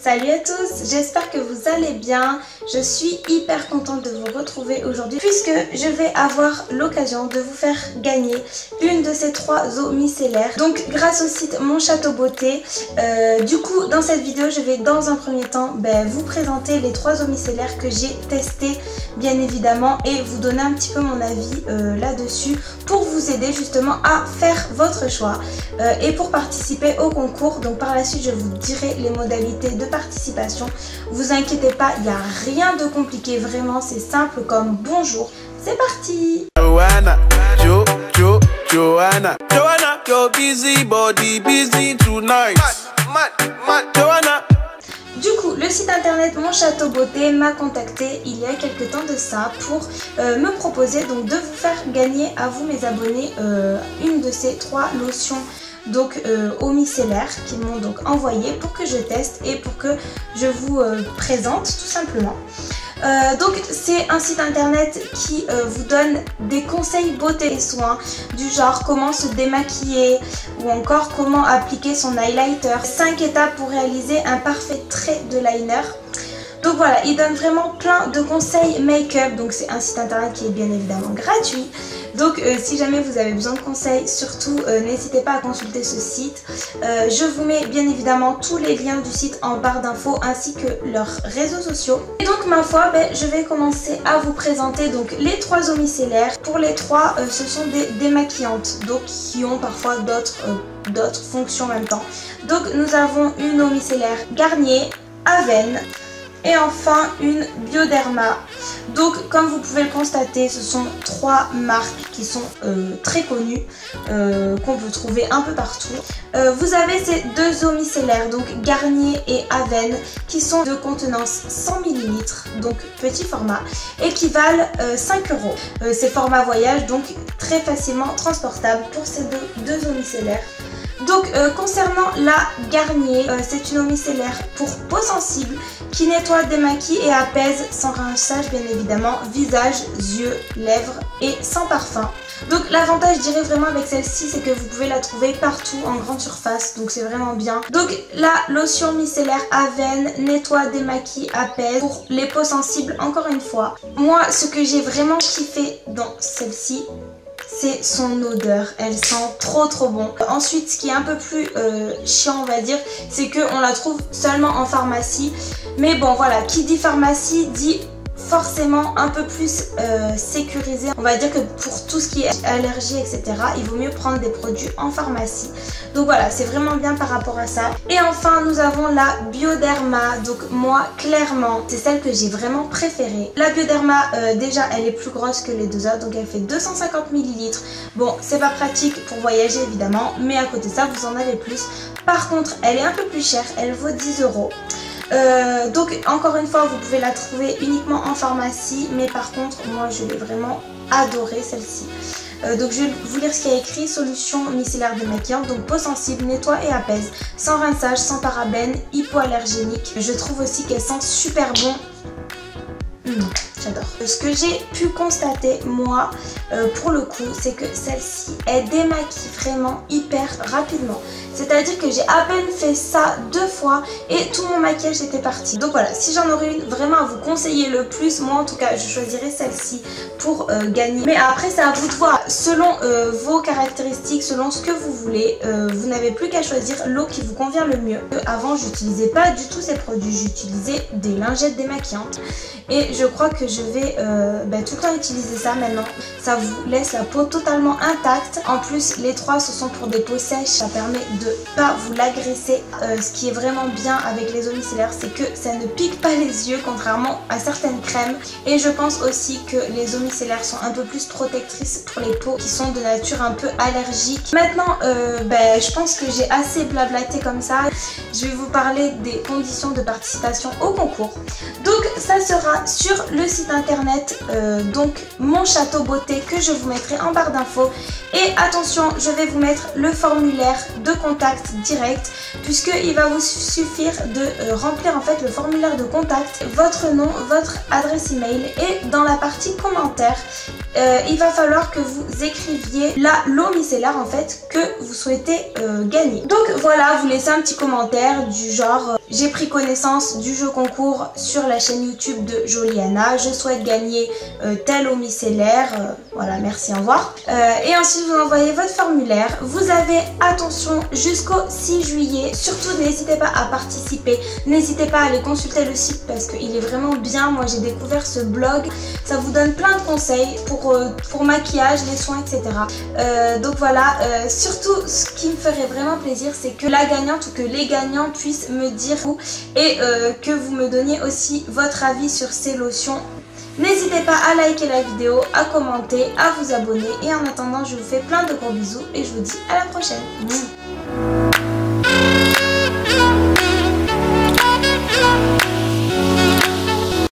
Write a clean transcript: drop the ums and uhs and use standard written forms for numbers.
Salut à tous, j'espère que vous allez bien. Je suis hyper contente de vous retrouver aujourd'hui puisque je vais avoir l'occasion de vous faire gagner une de ces 3 eaux micellaires. Donc grâce au site Mon Château Beauté. Du coup dans cette vidéo je vais dans un premier temps vous présenter les 3 eaux micellaires que j'ai testées bien évidemment et vous donner un petit peu mon avis là-dessus pour vous aider justement à faire votre choix et pour participer au concours. Donc par la suite je vous dirai les modalités de participation. Vous inquiétez pas, il n'y a rien de compliqué, vraiment c'est simple comme bonjour. C'est parti. Joanna, Joanna, your busy body busy tonight. Joanna. Du coup, le site internet Mon Château Beauté m'a contacté il y a quelques temps de ça pour me proposer donc de vous faire gagner à vous mes abonnés une de ces 3 lotions donc eau micellaire qu'ils m'ont donc envoyé pour que je teste et pour que je vous présente tout simplement. Donc c'est un site internet qui vous donne des conseils beauté et soins du genre comment se démaquiller ou encore comment appliquer son highlighter, 5 étapes pour réaliser un parfait trait de liner. Donc voilà, il donne vraiment plein de conseils make-up. Donc c'est un site internet qui est bien évidemment gratuit. Donc si jamais vous avez besoin de conseils, surtout n'hésitez pas à consulter ce site. Je vous mets bien évidemment tous les liens du site en barre d'infos ainsi que leurs réseaux sociaux. Et donc ma foi, je vais commencer à vous présenter donc les 3 eaux micellaires. Pour les 3, ce sont des démaquillantes, donc qui ont parfois d'autres fonctions en même temps. Donc nous avons une eau micellaire Garnier, Avène et enfin une Bioderma. Donc comme vous pouvez le constater, ce sont 3 marques qui sont très connues, qu'on peut trouver un peu partout. Vous avez ces 2 eaux micellaires, donc Garnier et Avène, qui sont de contenance 100 ml, donc petit format, et qui valent 5 €. C'est format voyage, donc très facilement transportable pour ces deux eaux micellaires. Donc concernant la Garnier, c'est une eau micellaire pour peau sensible qui nettoie, démaquille et apaise sans rinçage bien évidemment, visage, yeux, lèvres et sans parfum. Donc l'avantage je dirais vraiment avec celle-ci c'est que vous pouvez la trouver partout en grande surface, donc c'est vraiment bien. Donc la lotion micellaire Avène nettoie, démaquille, apaise pour les peaux sensibles encore une fois. Moi ce que j'ai vraiment kiffé dans celle-ci, c'est son odeur, elle sent trop bon. Ensuite ce qui est un peu plus chiant on va dire, c'est qu'on la trouve seulement en pharmacie. Mais bon voilà, qui dit pharmacie dit forcément un peu plus sécurisé. On va dire que pour tout ce qui est allergie etc, il vaut mieux prendre des produits en pharmacie. Donc voilà, c'est vraiment bien par rapport à ça. Et enfin nous avons la Bioderma. Donc moi clairement c'est celle que j'ai vraiment préférée. La Bioderma déjà elle est plus grosse que les 2 autres, donc elle fait 250 ml. Bon c'est pas pratique pour voyager évidemment, mais à côté de ça vous en avez plus. Par contre elle est un peu plus chère, elle vaut 10 €. Donc encore une fois vous pouvez la trouver uniquement en pharmacie, mais par contre moi je l'ai vraiment adorée celle-ci. Donc je vais vous lire ce qu'il y a écrit. Solution micellaire démaquillante, donc peau sensible, nettoie et apaise, sans rinçage, sans parabènes, hypoallergénique. Je trouve aussi qu'elle sent super bon. J'adore. Ce que j'ai pu constater moi pour le coup, c'est que celle-ci elle démaquille vraiment hyper rapidement. C'est-à-dire que j'ai à peine fait ça 2 fois et tout mon maquillage était parti. Donc voilà, si j'en aurais une vraiment à vous conseiller le plus, moi en tout cas je choisirais celle-ci pour gagner. Mais après c'est à vous de voir, selon vos caractéristiques, selon ce que vous voulez, vous n'avez plus qu'à choisir l'eau qui vous convient le mieux. Avant j'utilisais pas du tout ces produits, j'utilisais des lingettes démaquillantes. Et je crois que je vais tout le temps utiliser ça maintenant. Ça vous laisse la peau totalement intacte. En plus les 3 ce sont pour des peaux sèches, ça permet de pas vous l'agresser. Ce qui est vraiment bien avec les eaux micellaires, c'est que ça ne pique pas les yeux contrairement à certaines crèmes. Et je pense aussi que les eaux micellaires sont un peu plus protectrices pour les peaux qui sont de nature un peu allergique. Maintenant je pense que j'ai assez blablaté comme ça. Je vais vous parler des conditions de participation au concours. Donc ça sera sur le site internet donc Mon Château Beauté, que je vous mettrai en barre d'infos. Et attention, je vais vous mettre le formulaire de contact direct, puisqu'il va vous suffire de remplir en fait le formulaire de contact, votre nom, votre adresse email, et dans la partie commentaires il va falloir que vous écriviez l'eau micellaire en fait que vous souhaitez gagner. Donc voilà, vous laissez un petit commentaire du genre j'ai pris connaissance du jeu concours sur la chaîne YouTube de Joliana, je souhaite gagner telle eau micellaire, voilà, merci, au revoir. Et ensuite vous envoyez votre formulaire. Vous avez, attention, jusqu'au 6 juillet, surtout n'hésitez pas à participer, n'hésitez pas à aller consulter le site parce qu'il est vraiment bien. Moi j'ai découvert ce blog, ça vous donne plein de conseils pour maquillage, les soins, etc. Donc voilà, surtout ce qui me ferait vraiment plaisir, c'est que la gagnante ou que les gagnants puissent me dire et que vous me donniez aussi votre avis sur ces lotions. N'hésitez pas à liker la vidéo, à commenter, à vous abonner et en attendant je vous fais plein de gros bisous et je vous dis à la prochaine.